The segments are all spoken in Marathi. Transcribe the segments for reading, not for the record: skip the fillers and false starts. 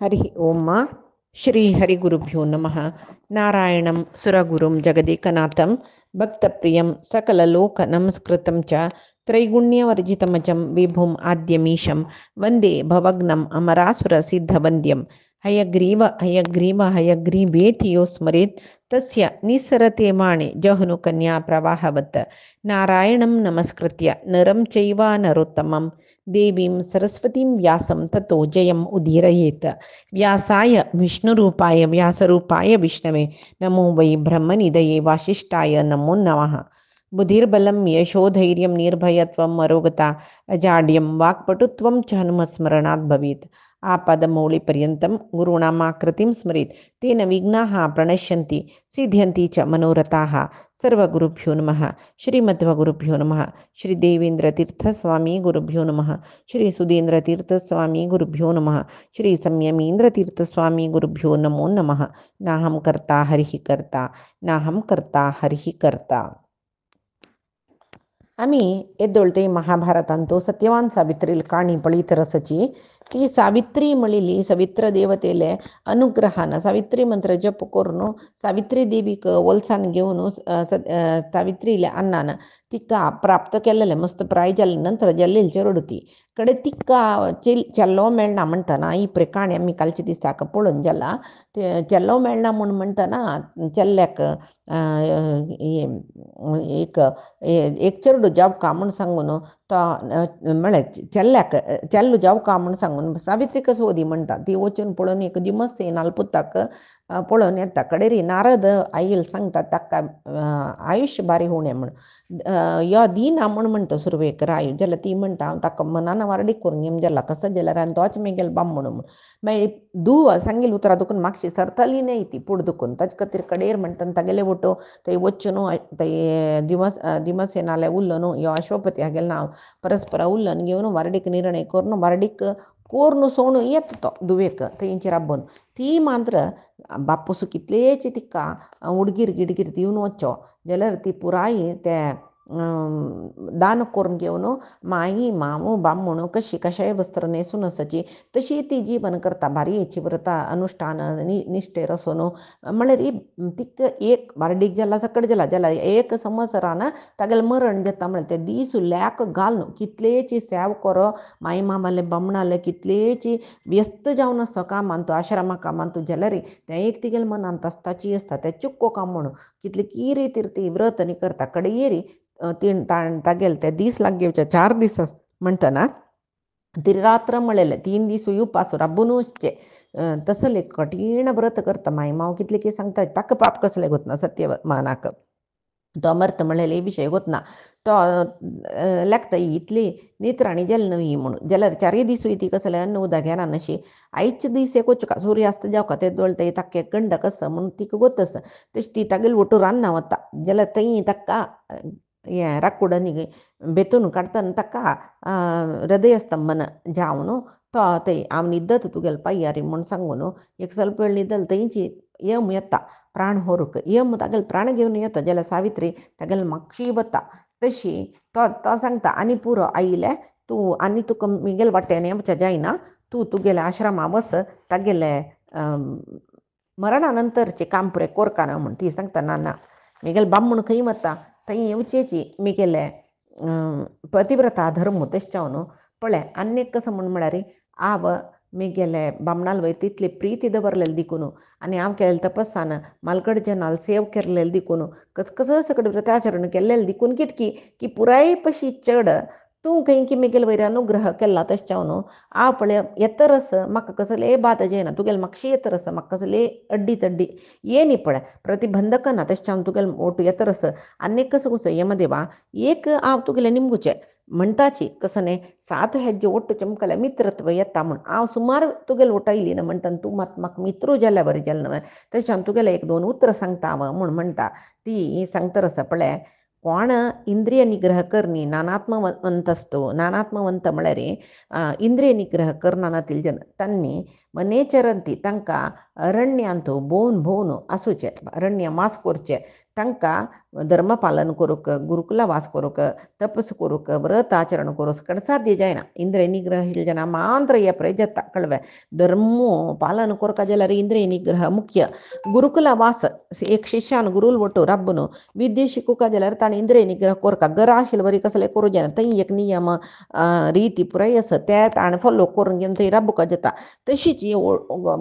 हरि ओम श्री हरिगुरुभ्यो नमः। नारायणं सुरगुरुं जगदेकनाथं भक्तप्रियं सकललोकनमस्कृतं च त्रैगुण्यवर्जितमजं विभुम् आद्यमीशं वन्दे भवग्नम् अमरासुरसिद्धवन्द्यं। हयग्रीव हयग्रीव हयग्रीवेति यो स्मरेत् तस्य निस्सरते माणे जह्नुकन्या प्रवाहवत्। नारायणं नमस्कृत्य नरं चैव नरोत्तमं देवीं सरस्वतीं व्यासं ततो जयम् उदीरयेत्। व्यासाय विष्णुरूपाय व्यासरूपाय विष्णवे नमो वै ब्रह्मनिधये वासिष्ठाय नमो नमः। बुद्धिर्बलं यशोधैर्यं निर्भयत्वम् अरोगता अजाड्यं वाक्पटुत्वं च हनुमस्मरणात् भवेत्। आपदमौलिपर्यन्तं गुरूणामाकृतिं स्मरेत् तेन विघ्नाः प्रणश्यन्ति सिद्ध्यन्ति च मनोरथाः। सर्वगुरुभ्यो नमः। श्रीमध्वगुरुभ्यो नमः। श्री देवेन्द्रतीर्थस्वामी गुरुभ्यो नमः। श्री सुधीन्द्रतीर्थस्वामी गुरुभ्यो नमः। श्री संयमीन्द्रतीर्थस्वामी गुरुभ्यो नमो नमः। नाहं कर्ता हरिः कर्ता नाहं कर्ता हरिः कर्ता. आम्ही एद्दोळते महाभारतांतो सत्यवान सावित्री काणी पळीत रसची ती सावित्री मळिली सवित्र देवतेले अनुग्रहानं सावित्री मंत्र जप करून सावित्री देवीक ओलसान घेऊन सावित्रीले अन्नानं तिका प्राप्त केलेले मस्त प्राय जाले नंतर जल्लेलचे रडती कडे तिका चेल्लो मेळना म्हणटाना ही काणी आमी कालचे दिसाक पळोवन जाला ते चेल्लो मेळना म्हूण म्हणटाना चेल्ल्याक एक चेडूं जावका म्हूण सांगून तो म्हळ्यार चेल्लो जावका म्हूण सांगून सावित्रीक सोदी म्हणटा ती वचून पळोवन एक दिमस येनाल पुताक पळोवन येता कडेरी नारद आईल सांगता ताका आयुश्य बारी होणे म्हण यो दिना म्हूण म्हणटा सुरवेक राय जाल्यार ती म्हणटा हांव ताका मनान वारडीक करून घेवन गेला कसं जाल्यार आनी तोच मेगेल बाम म्हणून मागीर धुव सांगील उतरां दुखून मातशी सरतली न्ही ती पुड दुखून ताजे खातीर कडेर म्हणटा तागेले वटो थंय वच्चून थंय दिमस येनाले उरलो न्हू यो अश्वपती हागेलें नांव परस्पर उरलन घेवन वारडीक निर्णय करून वारडीक कोरून सोडून येता तो दुवेक थंयची राबून ती मात्र बापूस कितलेची तिका उडगीर गिडगीर दिवन वच्चो जाल्यार ती पुराय त्या दान करून घेवन माई मामू बामूण कशी कशाय वस्त्र न्हेसून आसची तशी ती जीवन करता भारी हेची व्रता अनुश्ठान निश्ठेर आसून म्हळ्यार तिक एक वारडीक जाला सकड जाला जाल्यार एक संवत्सरान तागेलें मरण जाता म्हळ्यार ते दीस उल्ल्याक घालून कितलेची सेवा करो माई मामाले बामणाले कितलेची व्यस्त जावन आसो कामान तूं आश्रमा कामान तूं जाल्यार तें एक तिगेले मनांत आसताची आसता तें चुक्को काम म्हणून कितले की रितीर ती व्रत न्ही करता कडेरी तीन तागेले ते दीस लाग घेवचे 4 दीस म्हणटना तिरात्र म्हळेले 3 दीस उपास राबून वचचे तसले कठीण व्रत करता माय माव कितले की सांगता ताका पाप कसले गोतना सत्यमानाक तो अमर्थ म्हळेले विशय गोतना तो लागता इतली नित्राणी जल नवी म्हणून जाल्यार 4 दीस ती कसले अन्न उदक घेना नशी आयचे दीस एक वचका सूर्यास्त जावका ते दोळते ताके गंड कसं म्हणून तिका गोतस तशी ती तागेले वटू रान्ना वता जाल्यार थंय ताका हें राकुडनी बेतून काडटना ताका हृदयस्तंभन जावन तो थंय हांव न्हिदत तुगेले पाययारी म्हूण सांगून एक ಸ್ವಲ್ಪ वेळ न्हिदल थंयची यम येता प्राण होरूक यम तागेले प्राण घेवन येता जाल्यार सावित्री तागेले म्हापशी वता तशी तो सांगता आनी पुरो आईले तूं आनी तुका म्हगेले वाटेन येवचें जायना तूं तुगेले आश्रमा वस तागेले मरणा नंतरचें काम पुरे कोरकाना म्हूण ती सांगता ना ना म्हगेले बामूण खंय वता थंय येवचेची म्हगेले पतिव्रता धर्म तेश्चावन पळय आनीक कसं म्हूण म्हळ्यार हांव म्हगेले बामणाल वयर तितले प्रीती दवरलेले दिकून आनी हांव केलेले तपस्सान मालगड जनाल सेव केल्लेले दिकून कसं सगळें व्रताचरण केल्लेले दिकून कितकी की पुराय पशी चड तूं खंय की म्हगेले वयर अनुग्रह केला तेश्चावन हांव पळय येतरस म्हाका कसले बाध जायना तुगेले म्हापशी येतरस म्हाका कसले अड्डी तड्डी येनी पळय प्रतिबंधक ना तेश्चावन तुगेले ओटू येतरस आनीक कसं कसो यमदेवा एक हांव तुगेले निमगुचे म्हणटाची कसं न्ही 7 हेज्जे ओट्टू चमकले मित्रत्व येता म्हूण हांव सुमार तुगेले ओट आयली ना म्हणटा तूं मात म्हाका मित्रू जाल्या बरें जालें न्हय तेश्चावन तुगेले 1-2 उतर सांगता हांव म्हूण म्हणटा ती सांगतरस पळय कोण इंद्रिय निग्रह करनी नानात्मवंत असतो नानात्मवंत म्हळ्यार इंद्रिय निग्रह करनातील जन तांणी मनेचरंती तांकां अरण्यांत भोवन भोवन आसूचे अरण्य मास करचे तांकां धर्म पालन करूंक गुरुकुला वास करूंक तपस करूंक व्रत आचरण करूंक कडेन साध्य जायना इंद्रिय निग्रह इल्जना मात्र हे प्रयत्न कळ्ळें धर्म पालन करता जाल्यार इंद्रिय निग्रह मुख्य गुरुकुला वास एक शिष्यान गुरुल वटू रब्बन विद्ये शिकूंक जाल्यार ताणें इंद्रिय निग्रह करता घरा आशिल्ले वरी कसले करूं जायना थंय एक नियम रीती पुराय आसा ते ताणें फॉलो करून घेवन थंय राबूंक जाता तशीच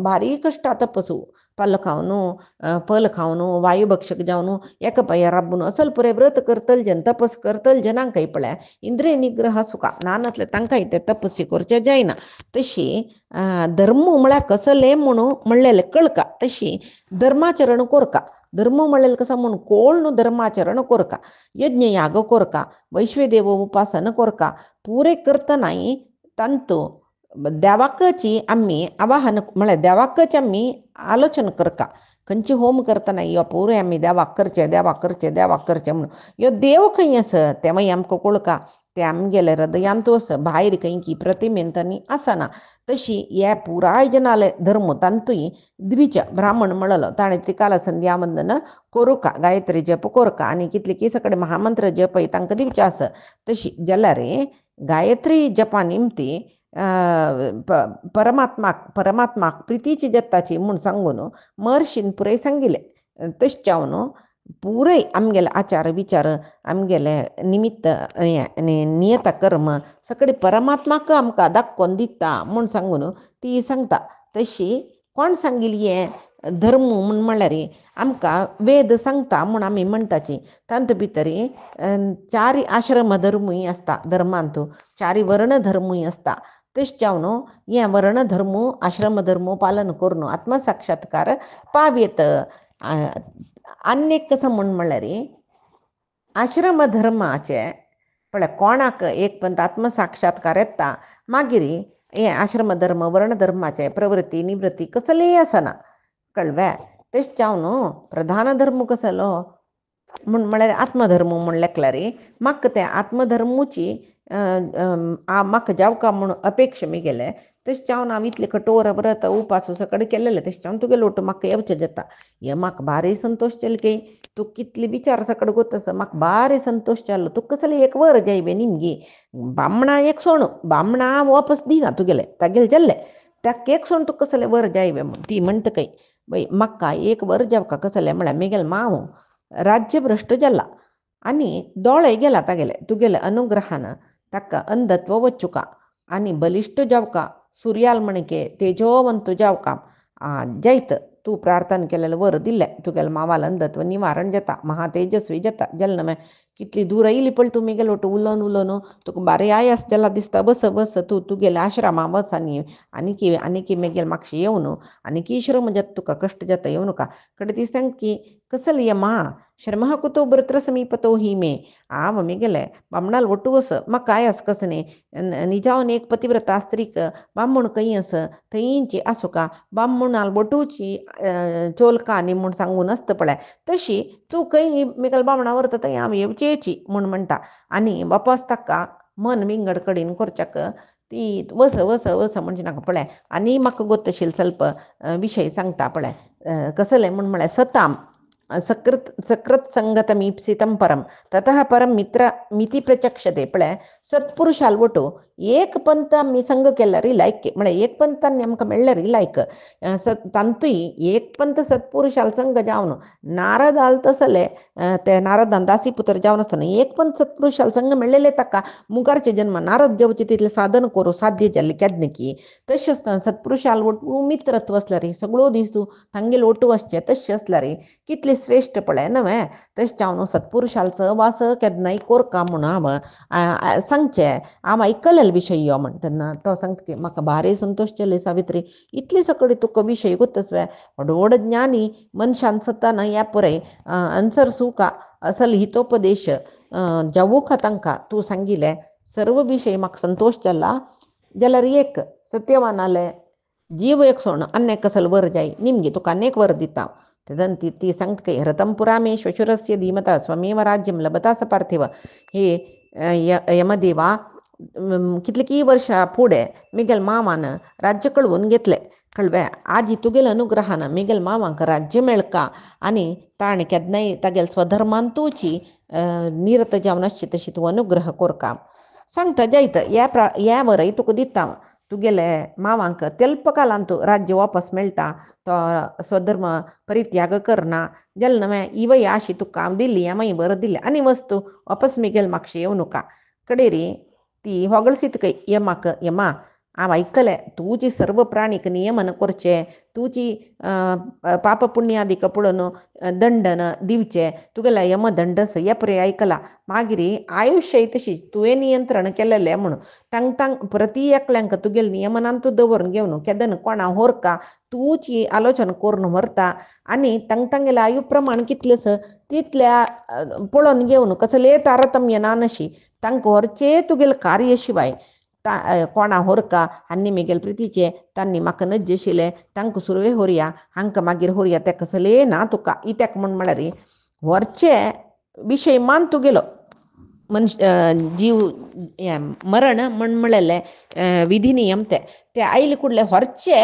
भारी कश्टा तपसू फल खावन वायू भक्षक जावन एका पांयार राबून असल पुरे व्रत करतल जन तपस करतल जनांकय पळय इंद्रिय निग्रह सुका नानातले तांकांय ते तपस्से करचे जायना तशी धर्म म्हळ्यार कसले म्हणून म्हणलेले कळका तशी धर्माचरण कोरका धर्म म्हणलेले कसं म्हणून कोळ न्हू धर्माचरण कोरका यज्ञ याग कोरका वैश्वदेव उपासन कोरका पुरे करतनाय तांतो देवाकची आम्ही आवाहन म्हळ्यार देवाकच आम्ही आलोचन करका खंयची होम करतना यो पुरे आमी देवाक करचे देवाक करचे देवाक करचे म्हणून यो देव खंय आसा ते मागीर आमकां कळका ते आमगेले हृदयांतू आसा भायर खंय की प्रतिमेंत आनी आसना तशी हे पुराय जनाले धर्म तांतूय द्विज ब्राह्मण म्हणलो ताणें त्रिकाला संध्या वंदन करूका गायत्री जप करका आनी कितले किस कडेन महामंत्र जपय तांकां दिवचे आसा तशी जाल्यार गायत्री जपा निमती परमात्माक प्रितीची जत्ताची म्हूण सांगून महर्शीन पुरे सांगिल्ले तशें जावन पुरय आमगेले आचार विचार आमगेले निमित्त नियत कर्म सगळे परमात्माक आमकां दाखोवन दिता म्हूण सांगून ती सांगता तशी कोण सांगिल्ली हे धर्म म्हूण म्हणल्यार आमकां वेद सांगता म्हूण आमी म्हणटाची तांत भितर चारी आश्रम धर्मूय आसता धर्मांत चारी वर्ण धर्मूय आसता तशें जावन हे वर्ण धर्म आश्रम धर्म पालन करून आत्मसाक्षात्कार पावयत आनीक कसं म्हणल्यार आश्रम धर्माचे पळय कोणाक एक पंत आत्मसाक्षात्कार येता मागीर हे आश्रम धर्म वर्ण धर्माचे प्रवृत्ती निवृत्ती कसलेय आसना कळ्ळें तशें जावन प्रधान धर्म कसलो म्हळ्यार आत्मधर्म म्हणल्यार म्हाका ते आत्मधर्मूची म्हाका जावका म्हूण अपेक्षा म्हगेले तशें जावन हांव इतले कठोर व्रत उपास सकडें केलेले तशें जावन तुगे लोट म्हाका येवचें जाता हे म्हाका भारी संतोश जालो की तूं कितले विचार सकडें गोतस म्हाका भारी संतोश जालो तुका कसले एक वर जायवे निमगे बामणा एक सोण बामणा वापस दिना तुगेले तागेले जाल्ले ताका एक सोण तुका कसले वर जायवे म्हूण ती म्हणटकय बाई म्हाका एक वर जावका कसले म्हळ्यार म्हगेले माव राज्य भ्रश्ट जाला आनी दोळे गेला तागेले तुगेले अनुग्रहान ताका अंधत्व वचुका आनी बलिश्ट जावका सूर्याल म्हणके तेजोवंत जावका जायत तूं प्रार्थना केलेले वर दिल्ले तुगेले मावाल अंधत्व निवारण जाता महातेजस्वी जाता जल्न मागीर कितली दूर येयली पळय तूं म्हगेलो उलोवन तुका बारे आयास जाला दिसता बस बस तूं तुगेले आश्रमा वच आनी म्हगेले म्हाका येवन आनी श्रम जाता तुका कश्ट जाता येवं नाका कडेन ती सांग की कसले ये मा श्रमः कुतो भृत्र समीपतो ही मे हांव म्हगेले बामणाल वटू वस म्हाका आयास कसने निजावन एक पतिव्रता स्त्रीक बामण खंय आस थंयची आसुका बामणाल वटूची चोलका न्ही म्हूण सांगून आसता पळय तशी तूं खंय म्हगेले बामणा व्हरता थंय हांव येवचेची म्हूण म्हणटा आनी वापस ताका मन विंगड कडेन करच्याक ती वस वस वस म्हणजे नाका पळय आनी म्हाका गोत आशिल्लो ಸ್ವಲ್ಪ विशय सांगता पळय कसले म्हळ्यार सताम सकृत संगतमीप्सितं परम ततः परम मिती प्रचक्षते पळय सत्पुरुष आलवटो एक पंत आमी संग केल्यार लायक म्हळ्यार एक पंतांनी आमकां मेळल्यार लायक तांतूय एक पंत सत्पुरुशाल संग जावन नारद आल तसले ते नारदान दासी पुत्र जावन आसतना एक पंत सत्पुरुशाल संग मेळ्ळेले ताका मुखारचे जन्म नारद जेवचे तितले साधन करूं साध्य जाल्ले केदनकी तशेंच सत्पुरुशाल वटू मित्रत्व आसल्यार सगळो दीस तूं तांगेले वटू आसचें तशें आसल्यार कितले श्रेष्ठ पळय न्हय तशें जावन सत्पुरुशाल सहवास केदनाय कोरका म्हूण हांव सांगचें हांव आयकलेलो विशय यो म्हण तेन्ना तो सांगता म्हाका भारी संतोश जाले सावित्री इतले सकळे तुका विशय गोतस व्हड ज्ञानी मनशान सतान ह्या पुरय अन्सर सुका असल हितोपदेश जावूका तांकां तूं सांगिल्ले सर्व विशय म्हाका संतोश जाला जाल्यार एक सत्यवानाले जीव एक सोण अन्य कसल वर जाय निमगे तुका अनेक वर दिता तदंती ती सांगता रतं पुरामे श्वशुरस्य धीमता स्वमेव राज्यं लभता स पार्थिव हे यमदेवा कितली वर्षा पुढे मिगेल मामान राज्य कळवून घेतले कळवे आजी तुगेल अनुग्रहानं मिगेल मावांक राज्य मेळका आणि ताणे केदनाय तागेल स्वधर्मान तूची निरत जावनासची तशी तू अनुग्रह कोरका सांगता जायत या वरय तुका दिता तुगेले मावांक तेल्प कालान तू राज्य वापस मेळटा तो स्वधर्म परित्याग करना जल नवे इवय आशी तुका हांव दिल्ली माई बरं दिल्ले आनी वस्तू वापस मिगेल म्हापशे येवं नका कडेरी ती होगळसीत कय यमाक यमा हांव आयकलें तुजी सर्व प्राणीक नियमन करचे तुजी पाप पुण्यादीक पळोवन दंडन दिवचे तुगेला यमदंडस येपरे आयकला मागिरी आयुश्य तशी तुवें नियंत्रण केलेलें म्हणून तांक प्रती एकल्यांक तुगेल नियमनान तूं दवरून घेवन केदन कोणा होरका तुची आलोचना करून व्हरता आनी तांगेलें आयु प्रमाण कितलेंस तितल्या पळोवन घेवन कसले तारतम्य ना नशी तांकां व्हरचे तुगेल कार्य शिवाय कोणा होरका आनी मिगेल प्रितीचे तांणी म्हाका नज्जशिले तांकां सुरवे होरया हांकां मागीर होरया ते कसले ना तुका इत्याक म्हण म्हळ्यार व्हरचे विशय मान तुगेलो मनुष्य जीव मरण म्हण म्हळेलें विधी नियम ते आयले कुडले व्हरचे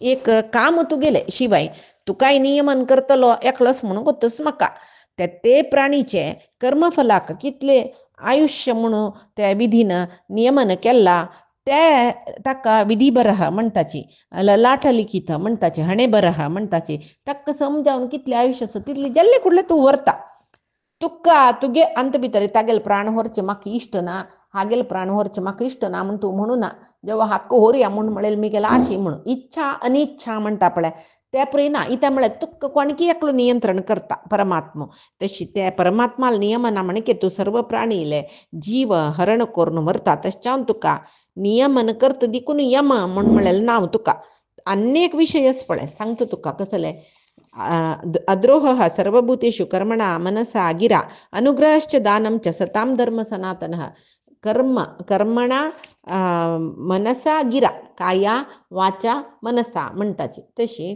एक काम तुगेले शिवाय तुकाय नियमन करतलो एकलोच म्हणून गोतस म्हाका ते प्राणीचे कर्मफलाक कितले आयुष्य म्हणून त्या विधीन नियमन केला ते ताका विधी बरह म्हणटाची लाठ लिखित म्हणटाची हणे बरह म्हणटाची ताका समजावन कितले आयुष्य आसा तितले जल्ले कुडले तूं व्हरता तुका तुगे अंत भितर तागेल प्राण व्हरचे म्हाका इश्ट ना हागेल प्राण व्हरचे म्हाका इश्ट ना म्हण तूं म्हणू ना जेव्हा हक्क व्हरया म्हूण म्हळेल मिगेल आशी म्हणून इच्छा अनिच्छा म्हणटा पळय ते प्रेना इता म्हळ्यार तुका कोणकी एकलो नियंत्रण करता परमात्मा तशी ते परमात्माल नियमना म्हणके तूं सर्व प्राणीले जीव हरण करून व्हरता तशें तुका नियमन करता देखून यम म्हूण म्हळेलें नांव तुका अनेक विशयच पळय सांगता तुका कसले अद्रोह सर्वभूतेषु कर्मणा मनसा गिरा अनुग्रहश्च दानं च सतां धर्म सनातनः कर्मणा मनसा गिरा काया वाचा मनसा म्हणटाची तशी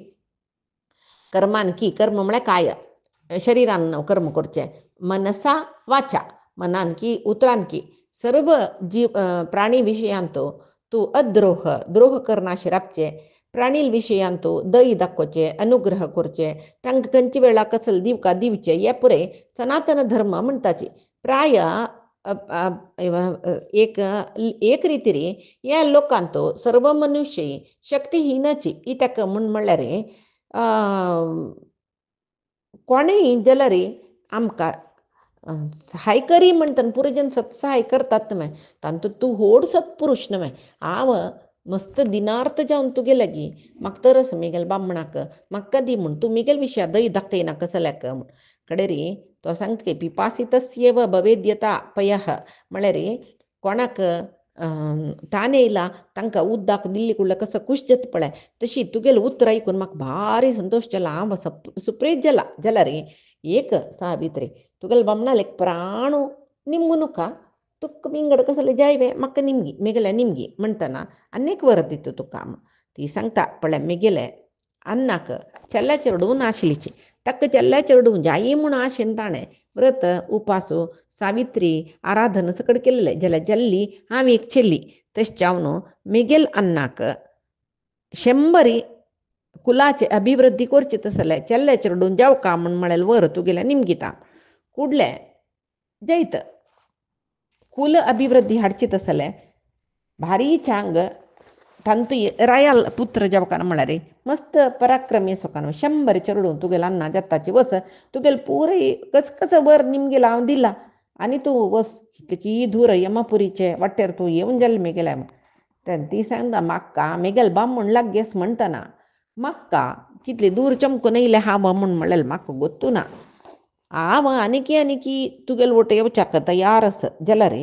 कर्मान की कर्म म्हळ्यार काय शरीरान कर्म करचे मनसा वाचा मनान की उतरान की सर्व जीव प्राणी विशयांतो तूं द्रोह करनाशे रावचे प्राणी विशयांतो दय दाखोवचे अनुग्रह करचे तांकां खंयचे वेळा कसल दिवका दिवचे हे पुरे सनातन धर्म म्हणटाची प्राय एक रितीरी ह्या लोकांतो सर्व मनुष्य शक्तिहीनची इत्याक म्हूण म्हळ्यार कोणेय जाल्यार आमकां सहाय करी म्हणटा पुरजन सत्सहाय करतात न्हय तांतूं तूं व्हड सत्पुरुश न्हय हांव मस्त दिनार्थ जावन तुगे लागीं म्हाका तरस मिगेल बामणाक म्हाका दी म्हूण तूं मिगेल विशया दय दाखयना कसल्याक म्हूण कडेरी तो सांगता पिपासितस्येव भवेद्यता पयः म्हळ्यार कोणाक तान येयला तांकां उदक दिल्ली कुडलें कसो खुश जाता पळय तशी तुगेलें उतर आयकून म्हाका भारी संतोश जाला हांव सुप्रीत जाला जाल्यार एक सावित्री तुगेले बामणाल एक प्राण निमगू नका तुका विंगड कसले जायवे म्हाका निमगी मिगेले निमगी म्हणटना अनेक वर दिता तुका ती सांगता पळय मिगेले अन्नाक चेल्ल्या चेडूं नाशिल्लीची ताका चेल्ल्या चेडूं जायी म्हूण आशेन ताणें व्रत उपासू सावित्री आराधन सकड केलेलें जाल्यार जल्ली हांव एक चेल्ली तशें जावन मिगेल अन्नाक 100 कुलाचे अभिवृद्धी करची तसले चेल्ल्या चेडूं जावका म्हूण म्हळेल वर तुगेलें निमगिता कुडले जैत कुल अभिवृद्धी हाडची तसले भारी चांग तांतू रायाल पुत्र जावकान म्हळ्यार मस्त पराक्रमी सोकान 100 चेडूं तुगेलें अन्ना जाताची वस तुगेलें पुरय कस वर निमगेला हांव दिला आनी तूं वस कितलीची धूर यमापुरीचे वाटेर तूं येवन जालें मिगेल्या ती सांगता म्हाका मिगेल बामण लागेस म्हणटना म्हाका कितली दूर चमकून येयलें हांव म्हूण म्हळेलें म्हाका गोत्तू ना हांव आनीकी तुगेले वोट येवच्याक तयार आस जाल्यार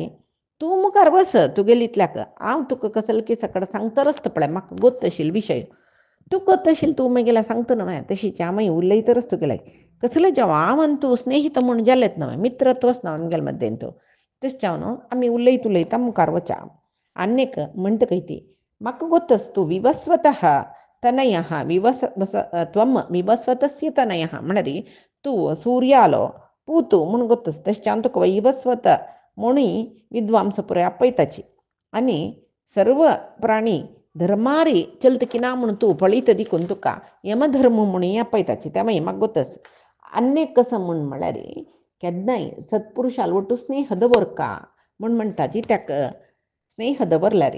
तूं मुखार बस तुगेले इतल्याक हांव तुका कसले की सकाळ सांगतरच पळय म्हाका गोत्त आशिल्लो विशय तूं गोत्त आशिल्लो तूं मागीर सांगता न्हय तशीच हांव उलयतरच तुगेले कसले जावं हांव आनी तूं स्नेहीत म्हूण जालेत न्हय मित्रत्वच ना आमगेले मद्देन तूं तशें जावन आमी उलयता मुखार वचा आनीक म्हणटा खंय ती म्हाका गोत्तस तूं विवस्वतः तनयः त्वं विवस्वतस्य तनयः म्हळ्यार तूं सूर्यालो पूतू म्हूण गोत्तस तशें जावन तुका विवस्वत म्हणूय विद्वांस पुराय आपयताची आनी सर्व प्राणी धर्मारी चलत की ना म्हणून तू पळीत दिकून तुका यमधर्म म्हणून या पळयताची त्यामुळे म्हाका गोतस अन्य कसं म्हण म्हळ्यार केन्नाय सत्पुरुशाल वटू स्नेह दवरका म्हण म्हणटाची त्याक स्नेह दवरल्यार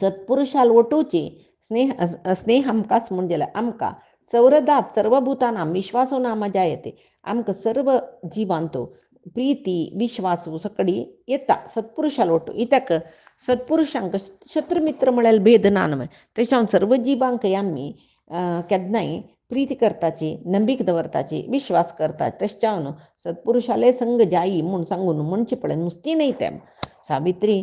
सत्पुरुशाल वटूची स्नेह आमकांच म्हणजे आमकां सौरदात सर्वभूतानां विश्वासो नाम जायते आमकां सर्व जिवांतो प्रीती विश्वासू सकडी येता सत्पुरुशाल वटू इत्याक सत्पुरुशांक शत्रुमित्र म्हळ्यार भेद ना न्हय तेच्या सर्व जिवांक आमी केन्नाय प्रीती करताची नंबीक दवरताची विश्वास करतात तेच्या सत्पुरुशाले संग जाई म्हूण सांगून म्हणचे पळय नुस्ती न्हय तें सावित्री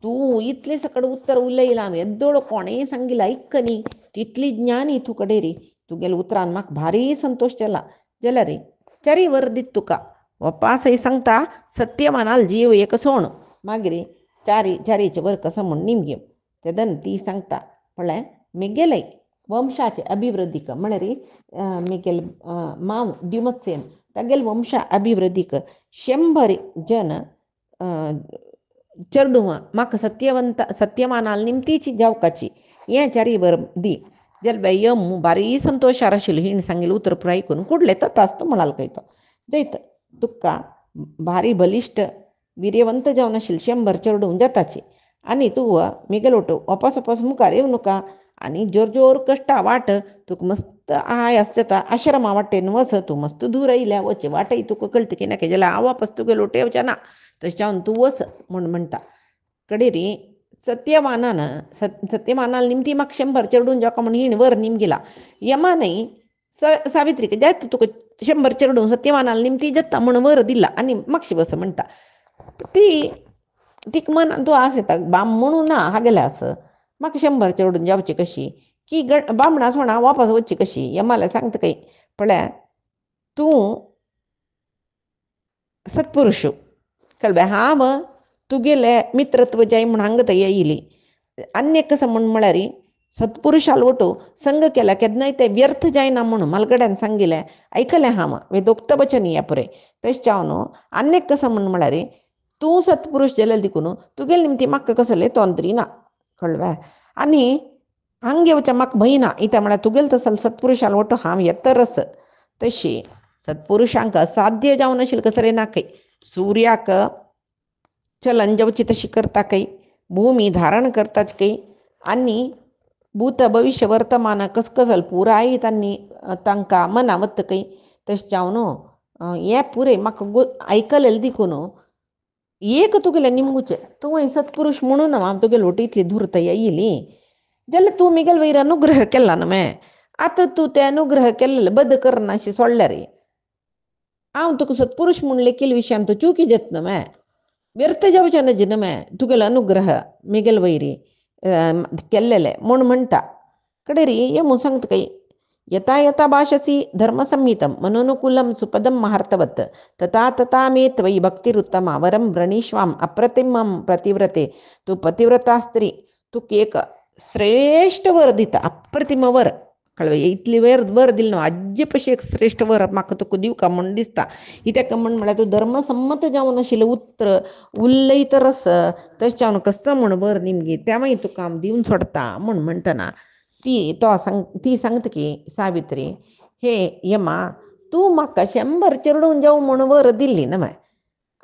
तू इतले सकड उत्तर उलयलां येद्दोळ कोणेय सांगिला ऐकनी तितली ज्ञानी तू कडेन रे तुगेल्या उतरान म्हाका भारी संतोष जाला जाल्यार रे चारी वर दीत तुका वपासय सांगता सत्यमानाल जीव एक सोण मागीर चारीचे वर कसं म्हण निमगे तेदन ती सांगता पळय मिगेलय वंशाचे अभिवृद्धीक म्हळ्यार मिगेल मांव दिमत्सेन तागेल वंशा अभिवृद्धीक 100 जन चेडूं म्हाका सत्यमानाल निमतीची जावकाची हें चारी वर दी जाल्यार यम भारी संतोशार आशिल्लो हिणें सांगिल्लें उतर पुरो आयकून कुडलें तताच तो म्हणाल खंय तो जैत तुका भारी बलिश्ट वीर्यवंत जावन आशिल्लें 100 चेडूं जाताची आनी तूं मिगेल वपास मुखार येवं नाका आनी जोर कश्टा वाट तुका मस्त आयास जाता आश्रमा वाटेन वच तूं मस्त दूर आयल्या वच वाटय तुका कळटा की नाका जाल्यार हांव वापस तुगेलो येवचें ना तशें तूं वच म्हूण म्हणटा कडेन रे सत्यमानाल निमती म्हाका 100 चेडूं जावका म्हूण हिणें वर निमगेला यमानय सावित्रीक जायत तुका 100 चेडूं सत्यमानाल निमती जाता म्हूण वर दिला आनी म्हापशी वच म्हणटा तीक मनान तूं आस येता बामणू ना हागेल्यास म्हाका 100 चेडूं जावची कशी की बामणा सोडा वापस वचची कशी यमाला सांगता खंय पळय तूं सत्पुरुश कळ्ळें हांव तुगेले मित्रत्व जाय म्हूण हांगा थंय येयली अन्य कसं म्हूण म्हळ्यार सत्पुरुशाल वटू संग केला केन्नाय तें व्यर्थ जायना म्हणून मालगड्यान सांगिल्लें आयकलें हांव वेदोक्त वचन या पुरे तशें हांव न्हू अन्य कसं म्हूण म्हळ्यार तूं सत्पुरुश जाल्यार देखून तुगेले निमती म्हाका कसले तोंदरी ना कळ्ळें आनी हांगा येवचें म्हाका भंय ना इत्या म्हळ्यार तुगेलो तसलो सत्पुरुशाल वटू हांव येतरच तशी सत्पुरुशांक साध्य जावन आशिल्लें कसलें ना खंय सुर्याक चलन जावची तशी करता खंय भूमी धारण करताच खंय आनी भूत भविष्य वर्तमान कसकसल पुराय तांकां मनावत खंय तशें हांव न्हू हें पुरे म्हाका आयकलेलें देखून एक तुगेलें निमगुचें तूं सत्पुरुश म्हणून हांव तुगेले वटू इतली दूर थंय येयली जाल्यार तूं मिगेल वयर अनुग्रह केला न्हय आतां तूं तें अनुग्रह केल्लें बद करना अशें सोडल्यार हांव तुका सत्पुरुश म्हूण लेखिल्ल्या विशयान तूं चुकी जाता न्हय व्यर्थ जावचें नज न्हय तुगेलो अनुग्रह मिगेल वयरी केल्लेलें म्हूण म्हणटा कडेन रे यमू सांगता खंय यथा यथा भाषसी धर्मसंहितं मनोनुकूलं सुपदं महार्थवत् तथा तथा मे त्वयि भक्तिरुत्तमा वरं व्रणीष्वाम अप्रतिमं प्रतिव्रते तू पतिव्रता स्त्री तुका एक श्रेष्ठ वर दिता अप्रतिम वर कळ्ळें इतली वर दिलें न्हू आज्जे पशी एक श्रेष्ठ वर म्हाका तुका दिवका म्हूण दिसता कित्याक म्हळ्यार तूं धर्मसम्मत जावन आशिल्लें उतर उलयतरस तशें हांव कसं म्हूण वर निमगे त्या मागीर तुका हांव दिवन सोडटा म्हूण म्हणटना ती सांगता की सावित्री हे यमा तूं म्हाका 100 चेडूं जावं म्हूण वर दिल्ली न्हय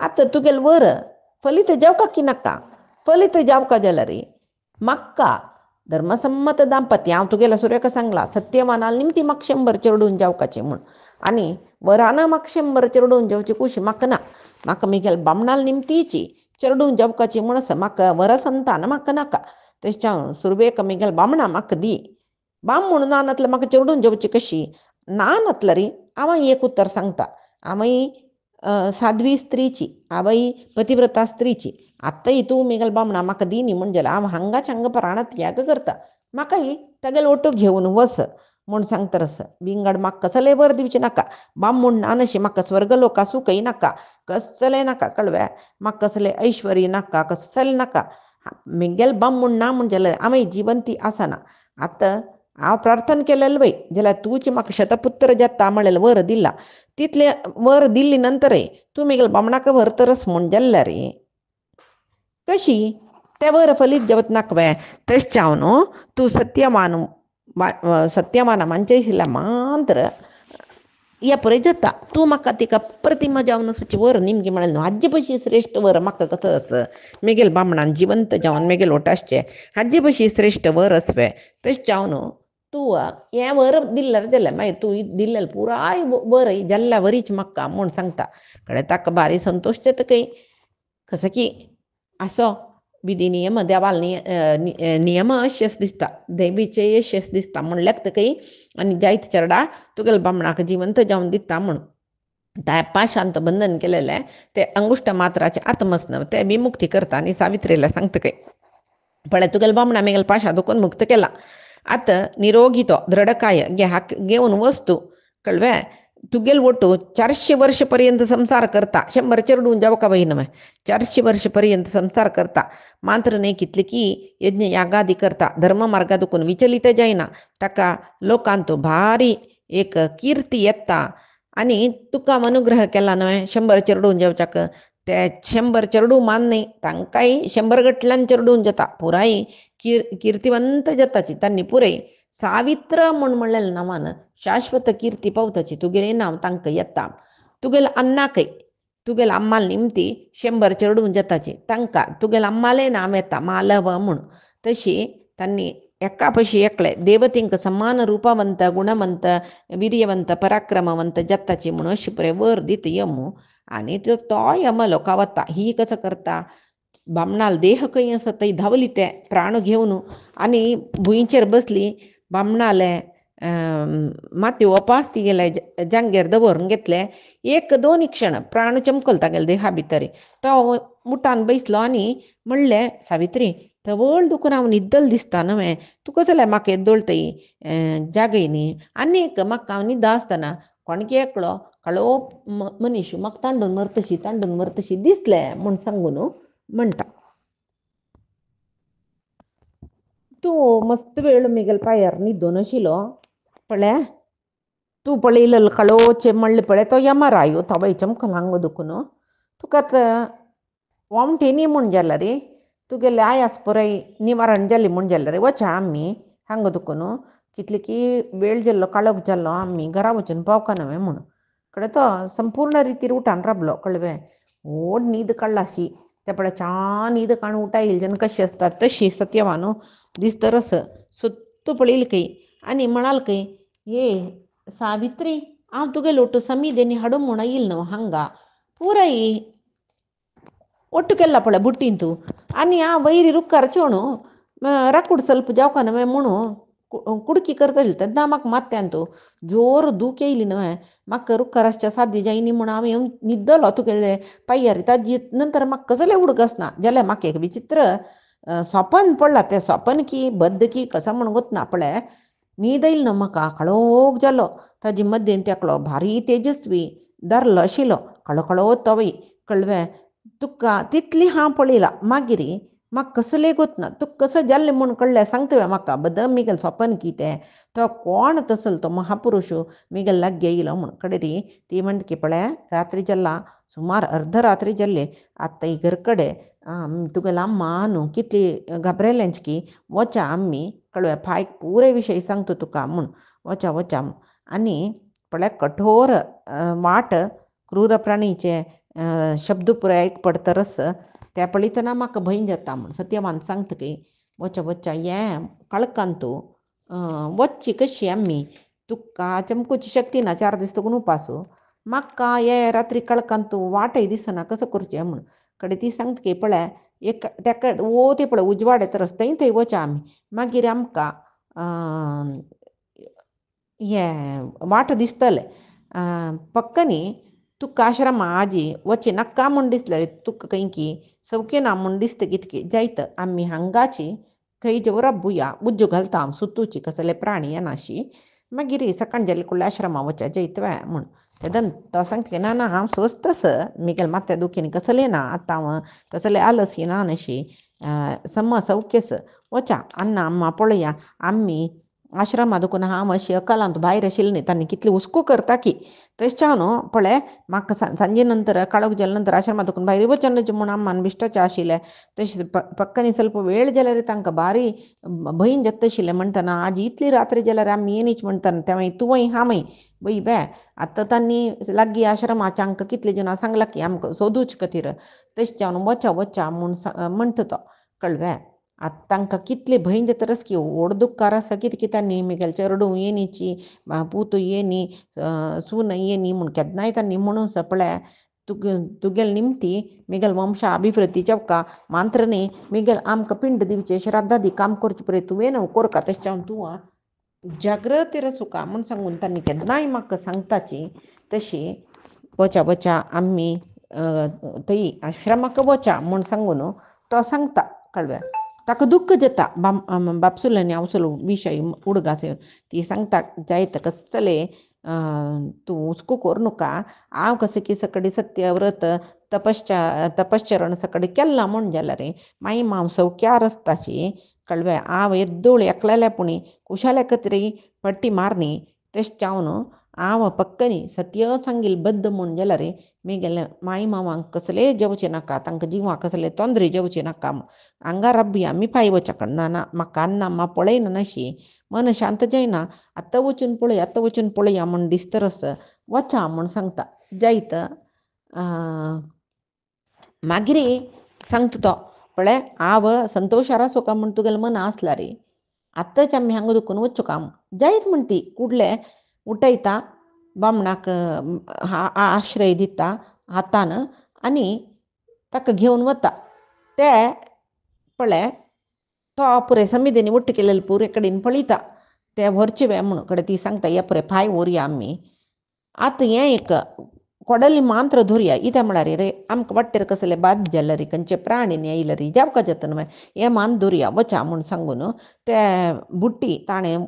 आतां तुगेलें वर फलीत जावका की नाका फलीत जावका जाल्यार म्हाका धर्मसम्मत दाम्पत्य हांव तुगेलो सुरेख सांगला सत्यमानाल निमती म्हाका 100 चेडूं जावकाचें म्हूण आनी वराना म्हाका 100 चेडूं जावची कुशी म्हाका ना म्हाका मिगेल बामणाल निमतीची चेडूं जावकाची म्हूण आसा म्हाका वर संतान म्हाका नाका तशें हांव सुरवेक मिगेल बामणा म्हाका दी बाम म्हणून ना नातल्यार म्हाका चेडूं जावची कशी ना नातल्यार हांव एक उतर सांगता हांवय साध्वी स्त्रीची हांवय पतिव्रता स्त्रीची आतांय तूं मिगेल बामणा म्हाका दी न्ही म्हणजे हांव हांगाच हांगा प्राण त्याग करता म्हाकाय तेगेलो ओटो घेवन वच म्हूण सांगतरस विंगड म्हाका कसलें वर दिवचें नाका बाम म्हूण ना नशें म्हाका स्वर्गलोका सुखय नाका कसलें नाका कळ्ळें म्हाका कसलें ऐश्वर्य नाका कसलें नाका मिगेल बाम म्हूण ना म्हण जाल्यार हांवय जिवंती आसना आतां हांव प्रार्थना केलेलें वय जाल्यार तूंच म्हाका शतपुत्र जाता म्हळ्यार वर दिला तितलें वर दिल्ली नंतरय तूं मिगेल बामणाक व्हरतरस म्हूण जाल्यार कशी ते वर फलीत जवत नाकवे तेच चावनो तू सत्यमाना मंचयसिला मात्र या पळय जाता तूं म्हाका तिका प्रतिमा जावन वचची वर निमगे म्हळें न्हू हाजे भशेन श्रेश्ठ वर म्हाका कसं आस मेगेल बामणान जिवंत जावन मेगेल ओटासचे हाजे भशेन श्रेश्ठ वर असवे तशें जावन तूं हें वर दिल्ल्यार जाल्यार मागीर तूं दिल्लें पुराय वर जाल्ल्या वरीच म्हाका म्हूण सांगता कळ्ळें ताका भारी संतोश जाता कई कसं की आसो विधी नियम देवाल नियम अशेंच दिसता देवीचे अशेंच दिसता म्हण लेखतकय आनी जायत चेडा तुगेले बामणाक जिवंत जावन दिता म्हण त्या पाशांत बंधन केलेले ते अंगुष्ट मात्राचे आत्मस्नव ते विमुक्ती करता आनी सावित्रीला सांगतकय पळय तुगेले बामणा मेगेल पाशा दुखून मुक्त केला आतां निरोगी तो दृढकाय घेवन वस्तू कळवे तुगेल ओटू 400 वर्षपर्यंत संसार करता 100 चेडून जावका बहीण 400 वर्षपर्यंत संसार करता मात्र नाही कितले की यज्ञ यागादी करता धर्म मार्गा दुखून विचलित जायना ताका लोकांतो भारी एक कीर्ती येता आणि तुका अनुग्रह केला न्हय 100 चेडून जेवच्याक ते 100 चेडू मान नाही तांकांय 100 गटल्यान चेडून जाता पुराय कीर्तिवंत जाताची तांणी पुरय सावित्र म्हूण म्हणलेल्या नांवान शाश्वत कीर्ती पावताची तुगेलें नांव तांकां येता तुगेल्या अन्नाकय तुगेल्या अम्माल निमती 100 चेडून जाताची तांकां तुगेल्या अम्मालें नांव येता मालव म्हूण तशी तांणी एका पशी एकले देवतींक समान रूपवंत गुणवंत वीर्यवंत पराक्रमवंत जाताची म्हूण अशी पळय वर दित यमू आनी तो यम लोका वता ही कसं करता बामणाल देह खंय आसा थंय धांवली ते प्राण घेवन आनी भुंयचेर बसली बामणाले माती ओपास ती गेले जांगेर दवरून घेतले 1-2 क्षण प्राण चमकल तागेले देहा भितर तो मुठान बैसलो आनी म्हणलें सावित्री थवळ दुखून हांव न्हिदल दिसता न्हय तुका जाल्यार म्हाका येद्दोळतय जागय न्ही आनीक म्हाका हांव न्हिदा आसतना कोणगे एकलो काळो मनीस म्हाका तांडून मरतशी दिसलें म्हूण सांगून म्हणटा तूं मस्त वेळ मेगेल पायार न्हिदोन आशिल्लो पळय तूं पळयलेलो काळोचे म्हणलें पळय तो यमरायो थवय चमकल हांग दुखून तुका वोमटे न्ही म्हूण जाल्यार रे तुगेले आयास पुराय निवारण जाली म्हूण जाल्यार रे वचा आमी हांग दुखून कितले की वेळ जाल्लो काळोख जाल्लो आमी घरा वचून पावका न्हय म्हूण कळ्ळें तो संपूर्ण रितीर उठान राबलो कळवे व्हड न्हीद काडलाशी ते पळय छान न्हीद काडून उठायली जेन्ना कशी आसता तशी सत्यवान दिसतरस सुत्त पळयली खंय आनी म्हणाल खंय ये सावित्री हांव तुगेलो ओटू समिदेनी हाडूं म्हूण येयली न्हू हांगा पुराय ಒಟ್ಟು ಕೆಲ್ಲ ಪಳ ಬುಟ್ಟಿಂತು आणि ಆ ವೈರಿ ರುಕ್ಕಾರ ಚೋಣು ರಾಕುಡ್ ಸ್ವಲ್ಪ ಜಾವ್ಕನ ಮುಣು कुडकी करतली तेन्ना म्हाका मात्यान तूं जोर दूख येयली न्हय म्हाका रुक्काराच्या सादी जायनी म्हूण हांव येवन न्हिदलो तुगेले पाय्यार ताजी नंतर म्हाका जाल्यार उडक आसना जाल्यार म्हाका एक विचित्र सोपन पडला तें सोपन की बद्द की कसं म्हूण वतना पळय न्हीद येयली न्हय म्हाका काळोख जालो ताजी मध्येन तेकलो भारी तेजस्वी दारलो आशिल्लो काळो काळो तवय कळवे तुका तितली हांव पळयला मागीर म्हाका कसलें गोतना तुका कसं जाल्लें म्हूण कळ्ळें सांगता म्हाका बद्द मिगेल सोपन कितें तो कोण तसलो तो महापुरुश मिगेल लागीं येयलो म्हूण कडेन री ती म्हणटा की पळय रात्री जाल्ला सुमार अर्धरात्री जाल्ली आतां इगर कडेन तुगेलो अम्मा न्हू कितली घाबरयलेंच की वचा आमी कळ्ळें फायक पुरे विशय सांगता तुका म्हूण वचा वचा आनी पळय कठोर वाट क्रूर प्राणीचे शब्द पुराय एक पडतरस त्या पळयतना म्हाका भंय जाता म्हूण सत्यवान सांगता की वचा वचा हें कळकान तूं वच्ची कशी आमी तुका चमकुची शक्ती ना 4 दीस तुका उपासू म्हाका हे रात्री कळकान तूं वाटय दिसना कसं करचें म्हूण कडेन ती सांगता की पळय एक तेका वो ती पळय उजवाड येतरस थंय वचा आमी मागीर आमकां हें वाट दिसतलें पक्क न्ही तुका आश्रमा आजी वच्चे नाका म्हूण दिसलें तुका खंय की सवके ना म्हूण दिसता कितकी जायत आमी हांगाची खंय जेव रब्बुया उज्जो घालता हांव सुतूची कसले प्राणी येनाशी मागीर सकाळ जाले कडल्या आश्रमा वचा जैत म्हूण तेदन तो सांगता ना ना हांव स्वस्तस मिगेल मात्या दुखीन कसलें ना आतां हांव कसलें आलसी ना नशी सम सौख्यस वचा अन्न अम्मा पळया आमी आश्रमात देखून हांव मातशी अकालांत भायर आशिल्लें न्ही तांणी कितली हुस्को करता की तेशें हांव न्हू पळय म्हाका सांजे नंतर काळोख जाले नंतर आश्रमात देखून भायर वचनच म्हूण आम्मान बिश्टाचें आशिल्लें तशें पक्कांनी ಸ್ವಲ್ಪ वेळ जाल्यार तांकां भारी भंय जाता आशिल्लें म्हणटना आज इतली रात्री जाल्यार आमी येनीच म्हणटना तेव्हा तुवंय हांवय बई बे आतां तांणी लागीं आश्रमाच्या हांकां कितले जाणां सांगलां की आमकां सोदूच खातीर तेशें हांव वचा वचा म्हूण म्हणटा तो कळ्ळें आतां तांकां कितले भंय जाता रस की ओडदुकार आसा कितें कितें न्ही मिगेल चेडू येनीची पूत येनी सून येनी म्हूण केन्नाय तांणी म्हणून पळय तुगेल निमती मिगेल वंशा अभिवृद्धी जावका मात्र न्ही मिगेल आमकां पिंड दिवचे श्राद्धा दी काम करचे पळय तुवें न्हू कोरका तेशें हांव तूं जागृतीर सुका म्हूण सांगून तांणी केन्नाय म्हाका सांगताची तशी वचा वचा आमी थंय आश्रमाक वचा म्हूण सांगून तो सांगता कळ्ळें ताका दुख्ख जाता बापसूल आनी आवसूल विशय उडगासे ती सांगता जायत कसले तूं हुस्को कोर नाका हांव कशें की सकडी सत्य व्रत तपश्चरण सकडी केलां म्हूण जाल्यार मागीर हांव सौख्यार आसताची कळ्ळें हांव येद्दोळ एकलेलेपणी कुशाले कत्री पट्टी मारनी तेशें हांव न्हू हांव पक्कनी सत्य सांगील बद्द म्हूण जाल्यार मिगेले माई मावांक कसलेय जेवचे नाका तांकां जिवाक कसले तोंदरे जेवचे नाका हांगा रब्बी आमी पांय वचकना ना ना म्हाका आन्ना म्हा पळयना नाशी मन शांत जायना आतां वचून पळया म्हूण दिसतरस वचा म्हूण सांगता जायत मागीर सांगता तो पळय हांव संतोशार आसूं का म्हूण तुगेलें मन आसला रे आतांच आमी हांगा दुखून वच्चो काम जायत म्हण ती कुडले उठयता बामणाक आश्रय दिता हातान आनी ताका घेवन वता ते पळय तो पुरे समितीनी ಒಟ್ಟು केलेले पुरे कडेन पळयता ते व्हरचे वे म्हणून कडेन ती सांगता ये पुरे पांय व्हरया आमी आतां हें एक कोडली मांत्र धरया इता म्हळ्यार रे आमकां वाटेर कसले बाद जाल्यार खंयचे प्राणी येयले रे जावका जाता न्हय हें मान धरया वचा म्हूण सांगून ते बुट्टी ताणें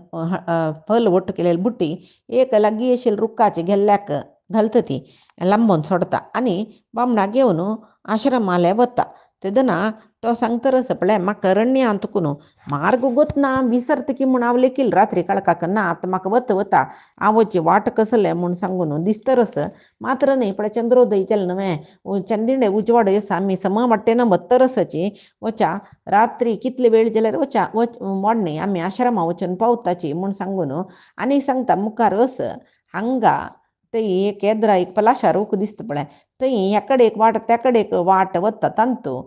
फल ಒಟ್ಟು केलेली बुट्टी एक लागीं आशिल्ले रुखाचे गेल्ल्याक घालता ती लांबोवन सोडता आनी बामणाक घेवन आश्रमाले वता तेदना तो सांगता पळय म्हाका अरण्या अंतकून मार्ग गोतना विसरता की म्हूण हांव लेखील रात्री काळखाक ना आतां म्हाका वता हांव वचें वाट कसलें म्हूण सांगून दिसतरस मात्र न्ही पळय चंद्रोदय जालें न्हय चंदिणे उजवाड आसा आमी सम वाटेन वतरसाची वचा रात्री कितले वेळ जाल्यार वचा मोडणी आमी आश्रमा वचून पावताची म्हूण सांगून आनी सांगता मुखार वस हांगा थंय एक येद्रा एक पलाशा रूख दिसता पळय थंय ह्या कडेक वाट त्या कडेक वाट वता तांतू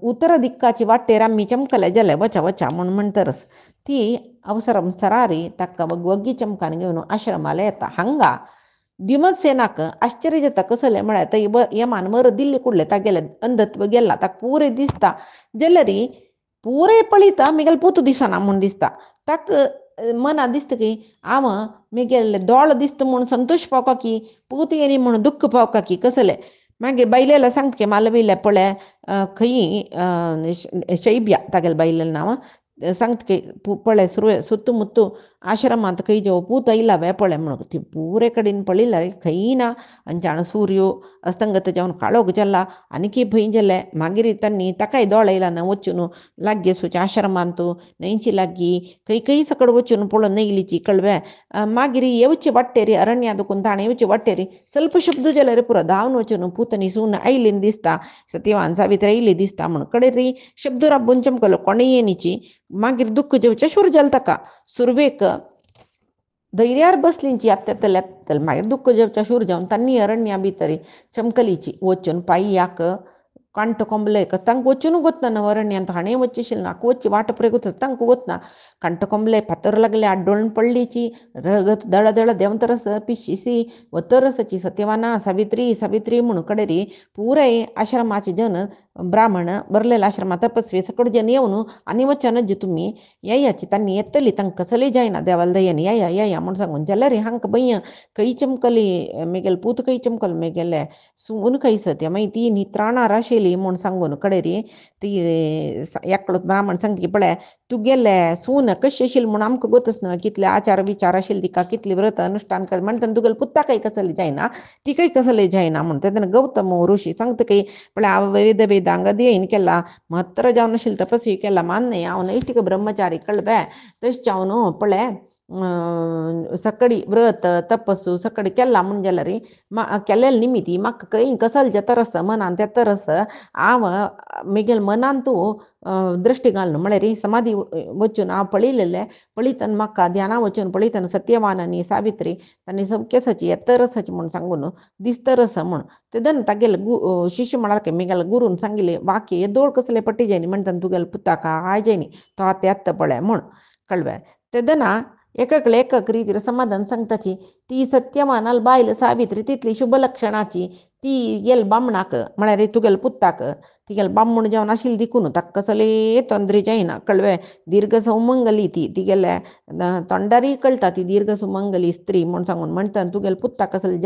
उत्तर दिक्काची वाटेर आमी चमकले जाल्यार वचा वचा म्हूण म्हणटरस ती अवसरम सरारी ताका वग्गी चमकान घेवन आश्रमाला येता हांगा दिमत सेनाक आश्चर्य जाता कसलें म्हळ्यार थंय येमान मर दिल्ली कुडले तागेले अंधत्व गेला ताका पुरे दिसता जाल्यार पुरे पळयता मिगेल पूत दिसना म्हूण दिसता ताका मना दिसता की हांव मिगेल दोळ दिसता म्हूण संतोश पावता की पूत येनी म्हूण दुख्ख पावता की कसलें मागीर बायलेला सांगता की मालविले पळय खंय शैब्या तागेले बायलेलें नांव सांगता की पळय सुತ್ತमुत्तू आश्रमांत खंय जो पूत आयिल्लावे पळय म्हणून ती पुरे कडेन पळयल्यार खंय ना अंजाण सूर्यो अस्तंगत जावन काळोख जाला आनीकय भंय जालें मागीर तांणी ताकाय दोळ आयला न्हय वचून लागीं वचून आश्रमांत न्हंयची लागीं खंय खंय सकड वचून पळोवन न्हयलीची कळ्ळें मागीर येवचे वाटेर अरण्या दुखून ताणें येवचे वाटेर ಸ್ವಲ್ಪ शब्द जाल्यार पुरो धांवन वचून पूतनी सून आयलीन दिसता सत्यवान सावित्री आयली दिसता म्हूण कडेन ती शब्द राबून चमकलो कोणे येनीची मागीर दुख्ख जेवचें सुरू जालें ताका सुरवेक धैर्यार बसलींची आत्तेतले मागीर दुख्ख जेवचें सुरू जावन तांणी अरण्या भितर चमकलीची वचून पाययाक कांट कोंबलेक तांकां वचून वतना न्हय अरण्यांत हाणें वचचें आशिल्लें नाका वचचें वाट पळय वचत तांकां वतना कांट कोंबले फातर लागले आड्डोळून पडलीची रगत दळ दळ देंवतरस पिशिसी वतरसाची सत्यवाना सावित्री सावित्री म्हणून कडेरी पुराय आश्रमाचे जन ब्राह्मण बरलेले आश्रमा तपस्वी सकड जन येवन आनी वचनच तुमी याची तांणी येतली तांकां कसली जायना देवाल दयनी या म्हूण सांगून जाल्यार हांकां भंय खंय चमकली मिगेल पूत खंय चमकल मिगेले सून खंय सत्य मागीर ती नित्राणार आशिल्ली म्हूण सांगून कडेरी ती एकलो ब्राह्मण सांगता की पळय तुगेले सून कशी आशिल्ली म्हूण आमकां गोतच न्हय कितले आचार विचार आशिल्ले तिका कितले व्रत अनुश्ठान कर म्हणटा तुगेले पुत्ता खंय कसली जायना ती खंय कसली जायना म्हूण तेन्ना गौतम ऋषी सांगता की पळय हांव वेद दांगदी येईन केला महत्तर जावन आशिल्लो तपस्वी केला मान्य हांव इष्टिक ब्रह्मचारी कळबे तशें हांव पळय सकाळी व्रत तपस्सू सकाळी केला म्हण जाल्यार केलेले निमिती म्हाका खंय कसलचे तरस मनान ते तरस हांव म्हगेल मनान तूं दृश्टी घालून म्हळ्यार समाधी वचून हांव पळयलेलें पळयतना म्हाका ध्याना वचून पळयतना सत्यवान आनी सावित्री तांणी केसाची तरसाची म्हूण सांगून दिसतरस म्हूण तेदन तागेले शिष्य म्हणाल म्हगेले गुरून सांगिल्ले वाक्य येदोळ कसले पट्टी जायनी म्हणटा तुगेले पुताका हाय जायनी तो आतां येता पळय म्हूण कळ्ळें तेदना एकक रितीर समाधान सांगताची ती सत्यवानाल बायल सावित्री तितली शुभ लक्षणाची ती गेल बामणाक म्हळ्यार तुगेल पुताक तिगेल बामण जावन आशिल्ली देखून ताका कसले तोंदरी जायना कळ्ळें दीर्घ सौमंगली ती गेल्या तोंडारी कळटा ती दीर्घ सुमंगली स्त्री म्हूण सांगून म्हणटा तुगेल पुताक कसले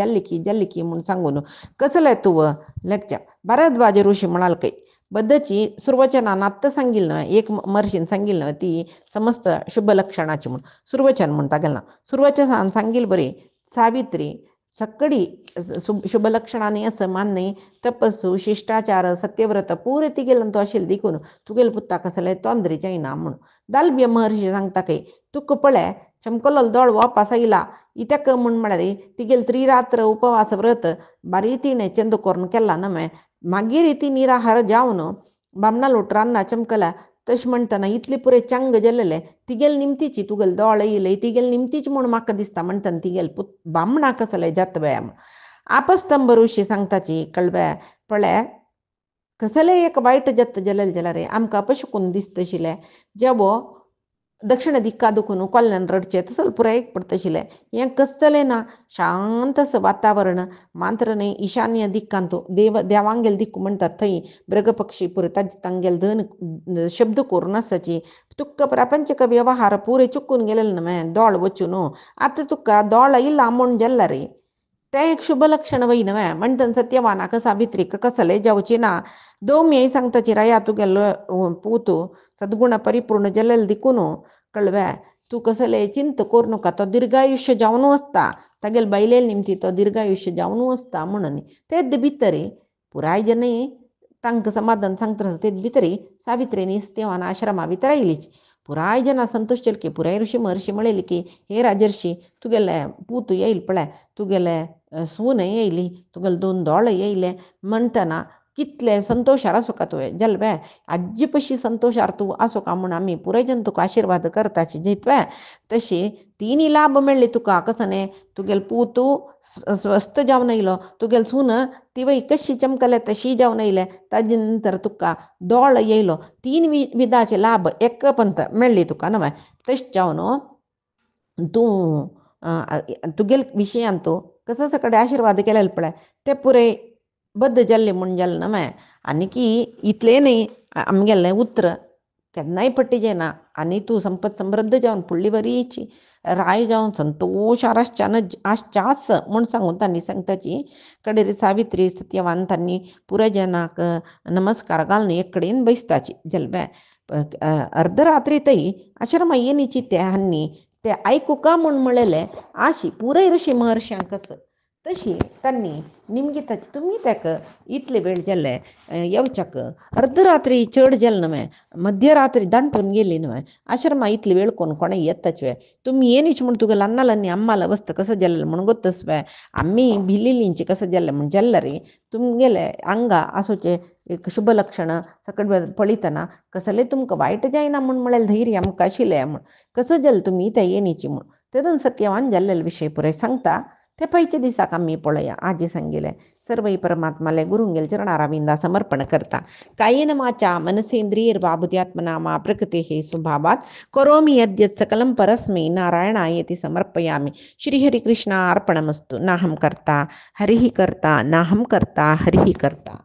जल्लिकी म्हूण सांगून कसले तुवं लेक्चर भारद्वाज ऋषी म्हणाल कय बद्दची सुरवचनान आत्ता सांगिल्ल न्हय एक महर्शीन सांगिल्ल न्हय ती समस्त शुभ लक्षणाची म्हूण सुरवचन म्हणटा गेल ना सुरवचनान सांगिल्ल बरी सावित्री सकाळी शुभ लक्षणांनी असं मान्य तपस्सू शिष्टाचार सत्यव्रत पुरे तिगेल तो आशिल्लो देखून तुगेल पुताक कसले तोंदरी जायना म्हूण दालब्य महर्शी सांगता कय तुका पळय चमकलो दोळ वापस आयला इत्याक म्हूण म्हळ्यार तिगेल त्रिरात्र उपवास व्रत बारी तिणें चंद करून केला न्हय मागीर ती निराहार जावन बामणा लोटरान्ना चमकला तशें म्हणटना इतले पुरे चांग जाल्लेले तिगेल निमतीची तुगेल दोळ येयले तिगेल निमतीची म्हूण म्हाका दिसता म्हणटना तिगेल बामणा कसले जातवे आपस्तंभ ऋषी सांगताची कळ्ळें पळय कसले एक वायट जत्त जालेले जाल्यार आमकां अपशकून दिसतशिल्लें जेवो दक्षिण दिक्का दुखून कोल्ल्यान रडचें तसल पुराय पडतशिल्लें हें कसलें ना शांत असं वातावरण मात्र न्ही ईशान्य दिक्कांत देवांगेल दिक्कू म्हणटात थंय मृगपक्षी पुरे ताजे तांगेल धन शब्द करून आसाची तुका प्रपंचक व्यवहार पुरे चुकून गेलेले न्हय दोळ वचून आतां तुका दोळ येयला म्हूण जाल्यार तें एक शुभ लक्षण वय न्हय म्हणटना सत्यवानाक सावित्रीक कसले जावची ना दोम्य सांगताची राया तुगेलो पूत सद्गुण परिपूर्ण जालेले देखून कळ्ळें तूं कसले चिंत करूं नाका तो दीर्घायुष्य जावन वचता तागेल बायलेल निमती तो दीर्घायुष्य जावन वचता म्हणून तेच भितर पुराय जन तांकां समाधान सांगता तेच भितर सावित्रीनी सत्यवान आश्रमा भितर आयलीच पुराय जना संतोष केली की पुराय ऋषी महर्षी म्हळेली की हे राजर्षी तुगेले पूत येईल पळय तुगेले सून येयली तुगेले 2 दोळ येयले म्हणटना कितले संतोषार आसो का तुवें जल्वे आजी पशी संतोषार तूं आसो का म्हूण आमी पुराय जन तुका आशिर्वाद करताची जितवे तशी तिनी लाभ मेळ्ळी तुका कसने तुगेल पूत स्वस्थ जावन येयलो तुगेल सून ती वय कशी चमकले तशी जावन येयले ताजे नंतर तुका दोळ येयलो 3 विधाचे लाभ एक पंत मेळ्ळी तुका न्हय तशें जावन तूं तुगेल विशयान तूं कसो सकडे आशिर्वाद केलेले पळय ते पुरे बद्द जाल्ले म्हूण जालें न्हय आनी की इतलें न्ही आमगेलें उतर केन्नाय पट्टी जायना आनी तूं संपत समृद्ध जावन फुडली बरीची राय जावन संतोशार आसच्याच म्हूण सांगून तांणी सांगताची कडेर सावित्री सत्यवान तांणी पुराय जनाक नमस्कार घालून एक कडेन बसताची जल्वे अर्धरात्री थंय आश्रमा येनीची ते हांनी ते आयकुका म्हूण म्हळेलें आशी पुराय ऋषी महर्श्यांक कस तशी तांणी निमगिताची तुमी ताका इतले वेळ जाल्ले येवच्याक अर्धरात्री चड जालें न्हय मध्यरात्री दांटून गेली न्हय आश्रमा इतले वेळ कोणे येताच वे तुमी येनीच म्हूण तुगेले अन्नालनी अम्माला वस्त कसं जाल्लें म्हूण गोत्तस वे आम्ही भिलिलींची कसं जाल्लें म्हूण जाल्लें रे तुमगेले आंगा आसोचे एक शुभ लक्षण सकट पळयतना कसले तुमकां वायट जायना म्हूण म्हळें धैर्य आमकां आशिल्लें म्हूण कसं जालें तुमी त्या येनीची म्हूण तेदून सत्यवान जाल्लेले विशय पुराय सांगता ते पयच्या दिसाक आमी पळया आजी सांगिल्लें सर्वै परमात्माले गुरुंगेल चरणारविंदा समर्पण करता कायेन वाचा मनसेंद्रियैर्वा बुद्ध्यात्मना मा प्रकृतेः स्वभावात् करोमि यद्यत् सकलं परस्मै नारायणायेति समर्पयामि श्रीहरिकृष्णार्पणमस्तु नाहं कर्ता हरिः कर्ता नाहं कर्ता हरिः कर्ता।